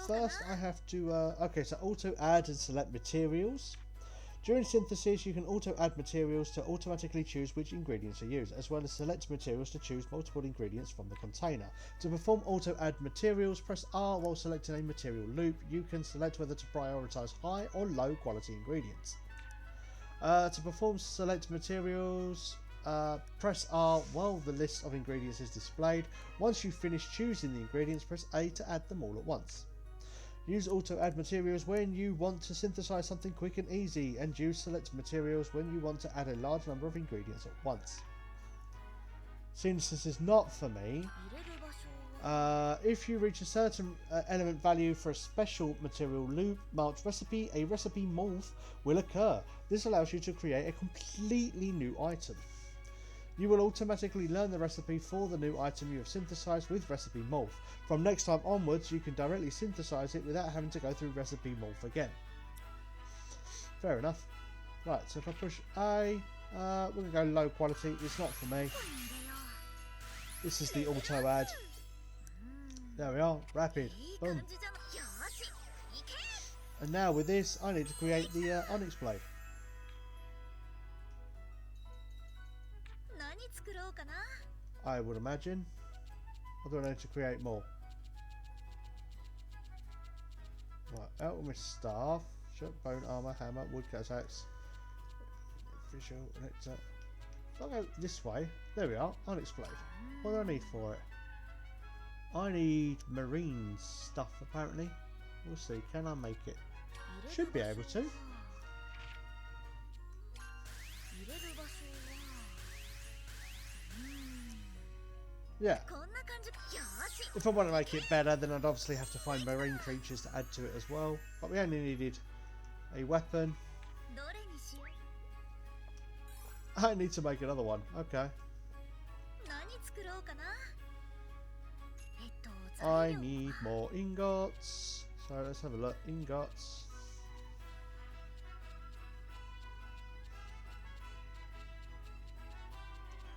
First, I have to, okay, so auto add and select materials. During synthesis, you can auto add materials to automatically choose which ingredients to use, as well as select materials to choose multiple ingredients from the container. To perform auto add materials, press R while selecting a material loop. You can select whether to prioritize high or low quality ingredients. To perform select materials, press R while the list of ingredients is displayed. Once you finish choosing the ingredients, press A to add them all at once. Use auto add materials when you want to synthesize something quick and easy, and use select materials when you want to add a large number of ingredients at once. Since this is not for me, if you reach a certain element value for a special material loop marked recipe, a recipe morph will occur. This allows you to create a completely new item. You will automatically learn the recipe for the new item you have synthesized with Recipe Morph. From next time onwards, you can directly synthesize it without having to go through Recipe Morph again. Fair enough. Right, so if I push A, we're going to go low quality. It's not for me. This is the auto add. There we are. Rapid. Boom. And now with this, I need to create the Onyx Blade. I would imagine. Or do I need to create more? Alchemist staff, bone armor, hammer, woodcut axe, official, nectar. I'll go this way. There we are. Unexploded. What do I need for it? I need marine stuff apparently. We'll see. Can I make it? Should be able to. Yeah. If I want to make it better, then I'd obviously have to find marine creatures to add to it as well. But we only needed a weapon. I need to make another one. Okay. I need more ingots. So let's have a look. Ingots.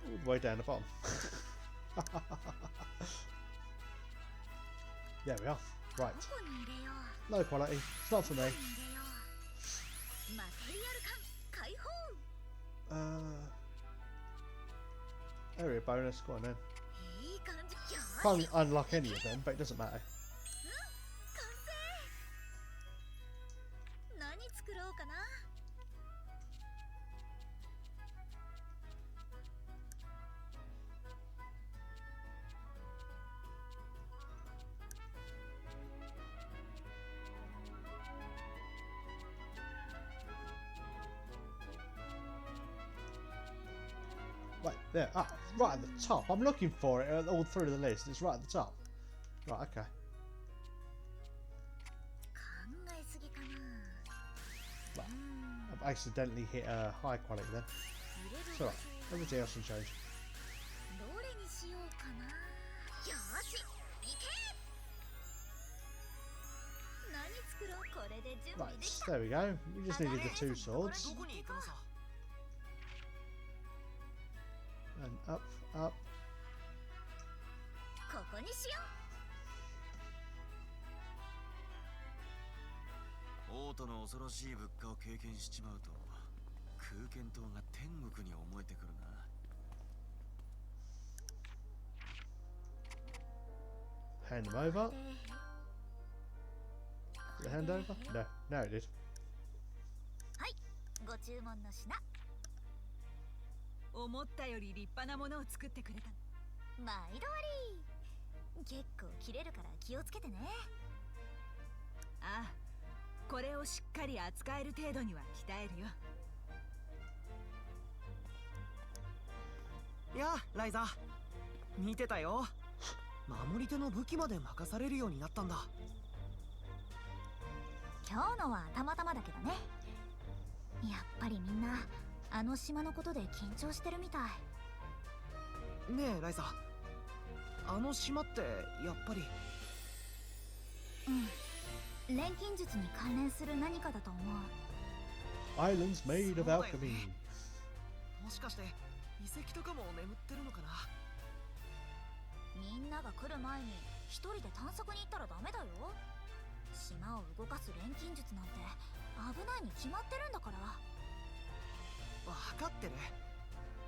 All the way down the bottom. There we are. Right. Low quality. It's not for me. Area bonus. Go on then. Can't unlock any of them, but it doesn't matter. Right there, right at the top. I'm looking for it all through the list. It's right at the top. Right, okay. Right. I've accidentally hit a high quality then. It's alright. Everything else can change. Right, there we go. We just needed the 2 swords. And up, up. Hand them over. Did it hand over? No, no it did. Yeah, Ryza. 見てたよ。守り手の武器まで任されるようになったんだ。今日のはたまたまだけどね。やっぱりみんなあの島のことで緊張してるみたい。ねえ、ライザ。あの島ってやっぱり。錬金術に関連する何かだと思う。Islands made of alchemy. もしかして遺跡とかも眠ってるのかな。みんなが来る前に一人で探索に行ったらダメだよ。島を動かす錬金術なんて危ないに決まってるんだから。分かってる。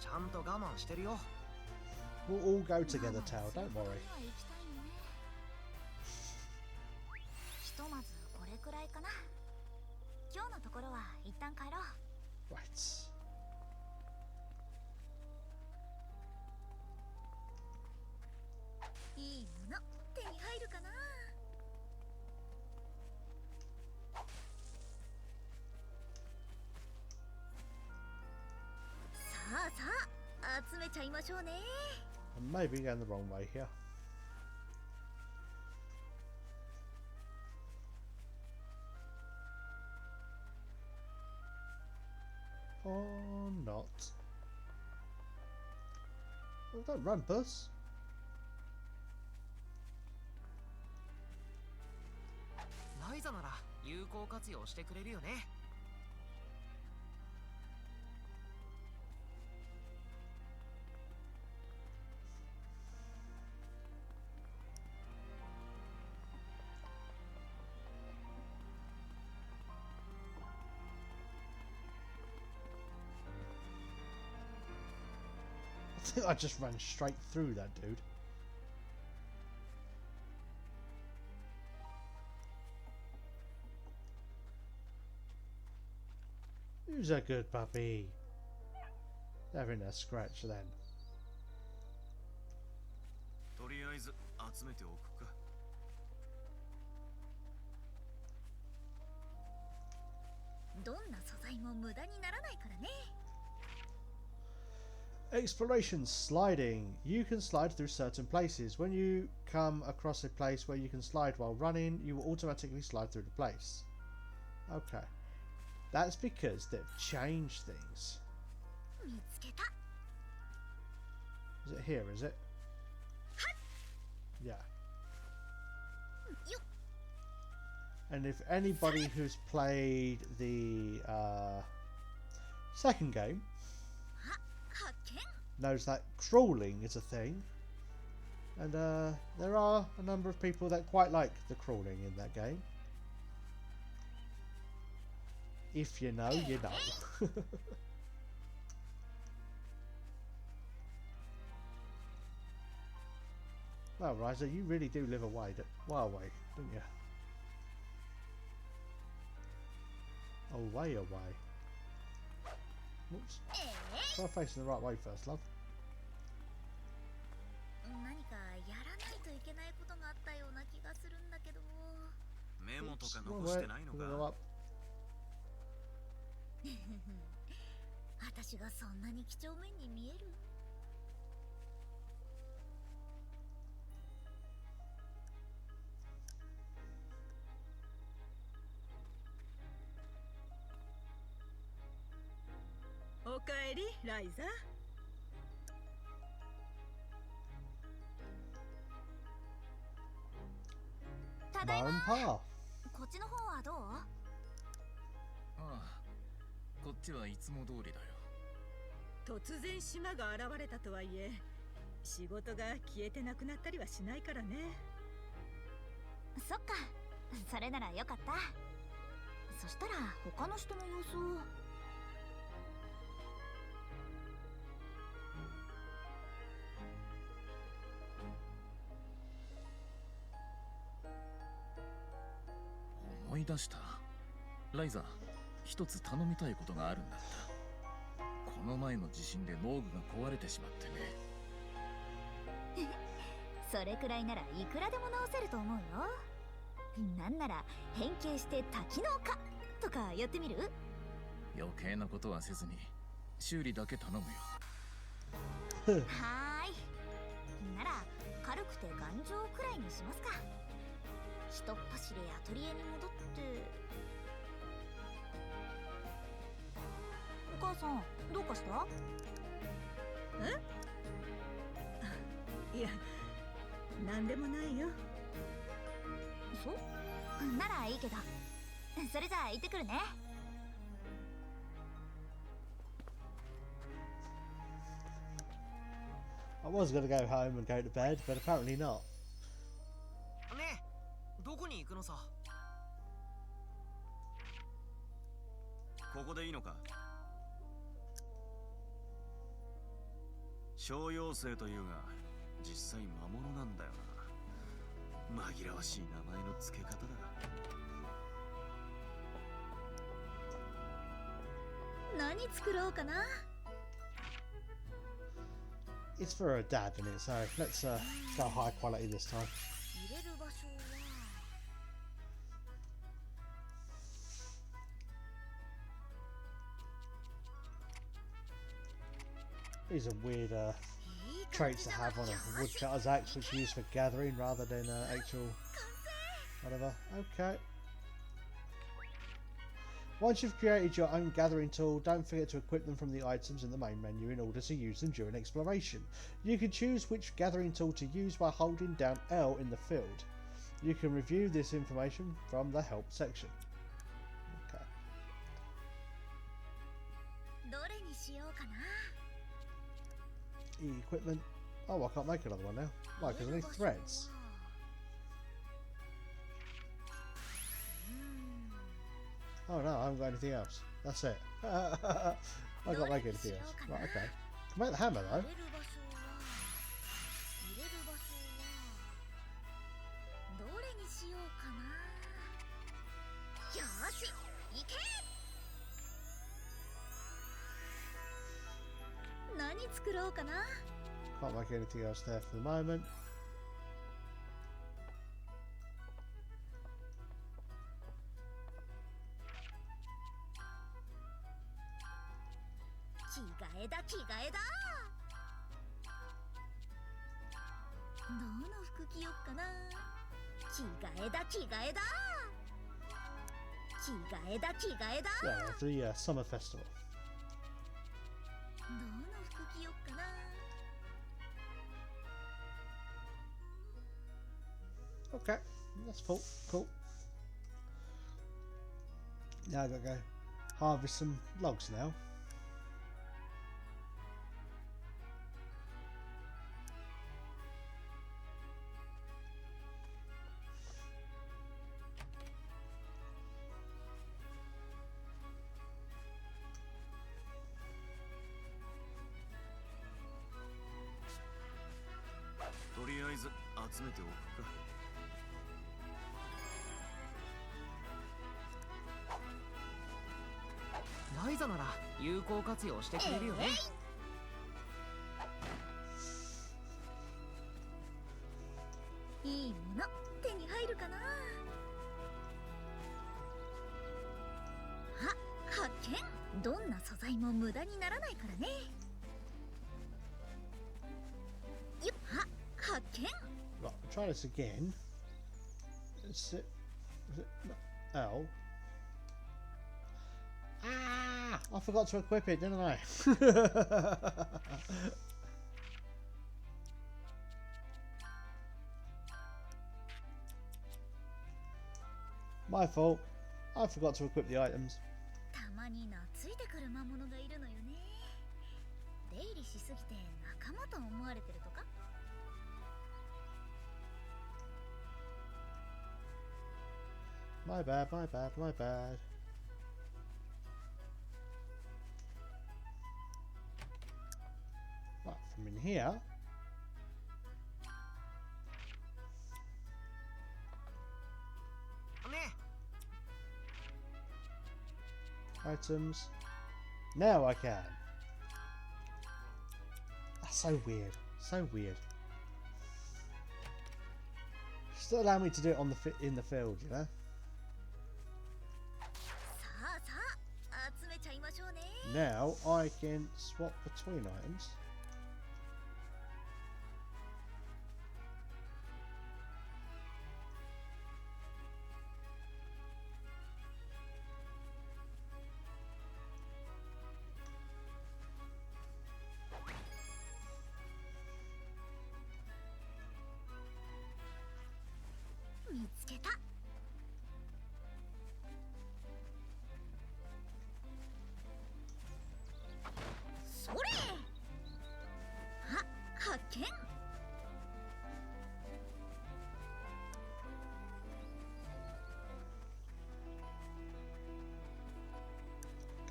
ちゃんと我慢してるよ。We'll all go together, Tao. Don't worry. ひとまずこれくらいかな。今日のところは一旦帰ろう。Right. いいもの手に入るかな。さあさあ集めちゃいましょうね。I may be going the wrong way here. Or not. Well, don't run, bus. ライザなら有効活用してくれるよね。I think I just ran straight through that dude. Who's a good puppy? Having a scratch then. とりあえず集めておくか。どんな素材も無駄にならないからね。Exploration sliding. You can slide through certain places. When you come across a place where you can slide while running, you will automatically slide through the place. Okay. That's because they've changed things. 見つけた。 Is it here, is it? Yeah. よっ。 And if anybody who's played the second game 発見。 knows that crawling is a thing. And there are a number of people that quite like the crawling in that game. If you know, you know. Well, Ryza, you really do live away, well away, don't you? Away, away. Oops. Try facing the right way first, love. 何かやらないといけないことがあったような気がするんだけど。メモとか Oops, 残してないの wrong way. Go か。 up. 私がそんなに几帳面に見える？おかえり、ライザ。ただいま。 Bar and Pa. こっちの方はどう？ああ、こっちはいつも通りだよ。突然島が現れたとはいえ、仕事が消えてなくなったりはしないからね。そっか、それならよかった。そしたら他の人の様子を。思い出した。ライザ、一つ頼みたいことがあるんだった。この前の地震で農具が壊れてしまってね。それくらいならいくらでも直せると思うよ。なんなら変形して多機能化とかやってみる？余計なことはせずに修理だけ頼むよ。はーい。なら軽くて頑丈くらいにしますか。ひとっ走りアトリエに戻って。お母さんどうかした？いや、なんでもないよ。そうならいいけど。それじゃあ行ってくるね。I was going to go home and go to bed, but apparently not. ねえ、どこに行くのさ。ここでいいのか。小妖精というが実際魔物なんだよな。紛らわしい名前の付け方だ。何作ろうかな。 It's for her dad, isn't it? So let's go high quality this time. 入れる場所は。 These are weird traits to have on a woodcutter's axe, which is used for gathering rather than actual whatever. Okay. Once you've created your own gathering tool, don't forget to equip them from the items in the main menu in order to use them during exploration. You can choose which gathering tool to use by holding down L in the field. You can review this information from the help section. Okay. どれにしようかな。 Equipment. Oh, I can't make another one now. Why? Because I need threads. Oh no, I haven't got anything else. That's it. I can't make anything else. Right, okay. Can make the hammer though. 入れる場所はどれにしようかな。よーし、行け。作ろうかな。 Can't make anything else there for the moment. 着替えだ着替えだ。どの服着よっかな。着替えだ着替えだ。着替えだ着替えだ。 Yeah, the summer festival. どの服着よっかな。 Okay, that's cool. Cool. Now I gotta go harvest some logs now. Ryza なら有効活用してくれるよね。いいもの手に入るかな。あ、発見。どんな素材も無駄にならないからね。よっ、あ、発見。 Right, try this again. Is it L? Ah! I forgot to equip it, didn't I? My fault. I forgot to equip the items. たまに懐いてくる魔物がいるのよね。出入りしすぎて仲間と思われてるとか。 My bad, my bad, my bad. Right, from in here. Items. Now I can. That's so weird. So weird. Just allow me to do it on the in the field, you know. Now I can swap between items.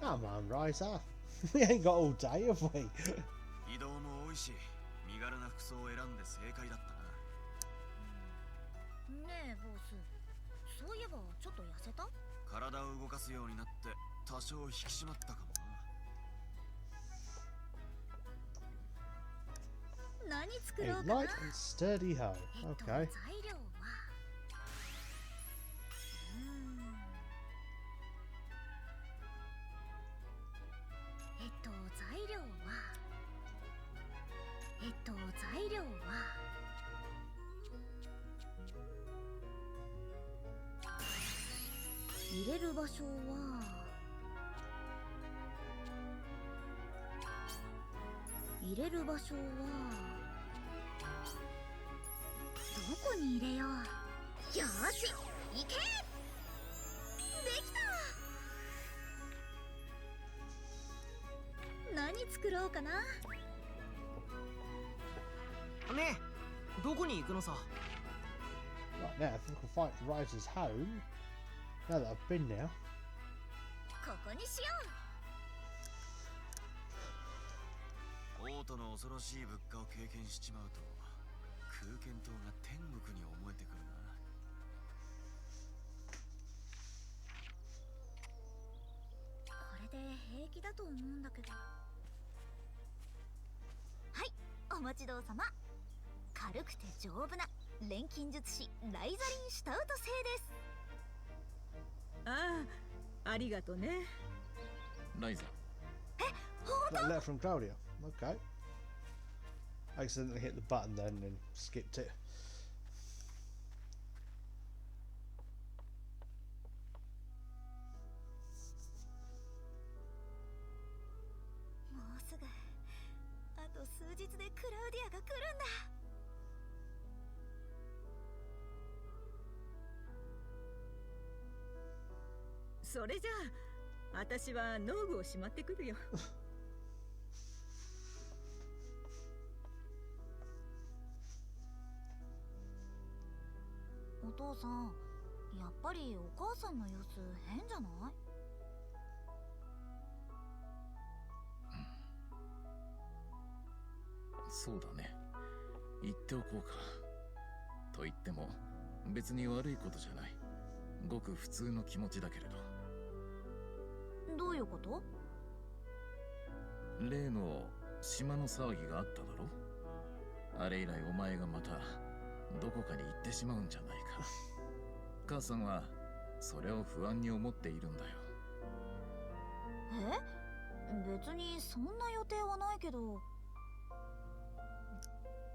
Come on, Ryza. We ain't got all day, have we? 移動も多いし、身軽な服装を選んで正解だったな。ねえボス、そういえばちょっと痩せた？体を動かすようになって多少引き締まったかもな。何作ろう A かな。 light and sturdy hoe. Okay. 材料は。材料は入れる場所はどこに入れよう。よーし、行け。できた。何作ろうかな。ねえ、どこに行くのさ。 Right now, if we can find Ryza's home. Now that I've been there. ここにしよう。王都の恐ろしい物価を経験しちまうと、空間島が天国に思えてくるな。これで平気だと思うんだけど。お待ちどうさま。軽くて丈夫な錬金術師ライザリン・シュタウト製です。ああ、ありがとね。ライザ。That letter from Claudia. Okay. I accidentally hit the button then and skipped it. もうすぐあと数日でクラウディアが来るんだ。それじゃあ私は農具をしまってくるよ。お父さん、やっぱりお母さんの様子変じゃない？そうだね。言っておこうか。と言っても別に悪いことじゃない。ごく普通の気持ちだけれど。どういうこと？例の島の騒ぎがあっただろ。あれ以来お前がまたどこかに行ってしまうんじゃないか。母さんはそれを不安に思っているんだよ。え？別にそんな予定はないけど。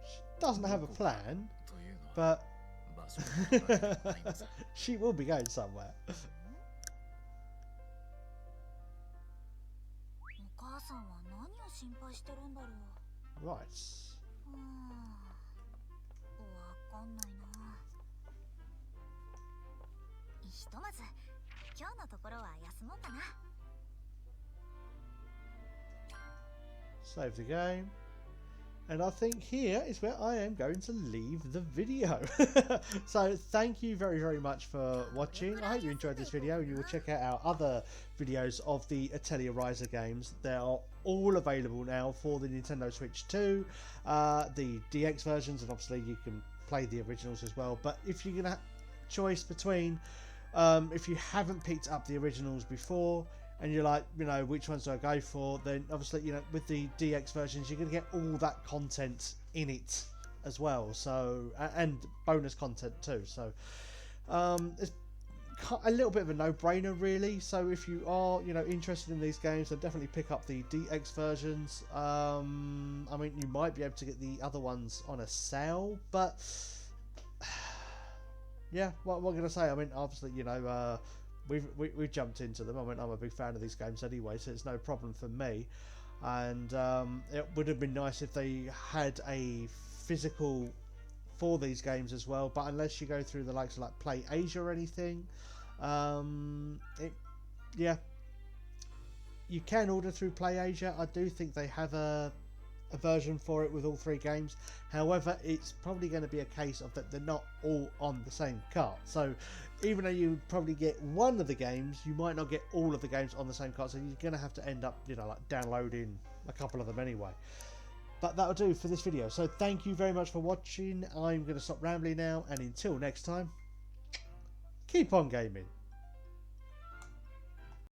She doesn't have a plan, but she will be going somewhere. お母さんは何を心配してるんだろう。 Right. わかんないな。ひとまず今日のところは休もうかな。 Save the game. And I think here is where I am going to leave the video. So thank you very, very much for watching. I hope you enjoyed this video and you will check out our other videos of the Atelier Ryza games. They are all available now for the Nintendo Switch 2, the DX versions, and obviously you can play the originals as well. But if you're going to have choice between, if you haven't picked up the originals before, and you're like, you know, which ones do I go for? Then obviously, you know, with the DX versions, you're going to get all that content in it as well. So, and bonus content too. So, it's a little bit of a no-brainer, really. So, if you are, you know, interested in these games, then definitely pick up the DX versions. I mean, you might be able to get the other ones on a sale, but yeah, what am I going to say? I mean, obviously, you know, we've jumped into them. I mean, I'm a big fan of these games anyway, so it's no problem for me. And it would have been nice if they had a physical for these games as well. But unless you go through the likes of like Play Asia or anything, yeah, you can order through Play Asia. I do think they have a version for it with all three games. However, it's probably going to be a case of that they're not all on the same cart. So even though you probably get one of the games, you might not get all of the games on the same cart. So you're going to have to end up, you know, like downloading a couple of them anyway. But that'll do for this video. So thank you very much for watching. I'm going to stop rambling now, and until next time, keep on gaming.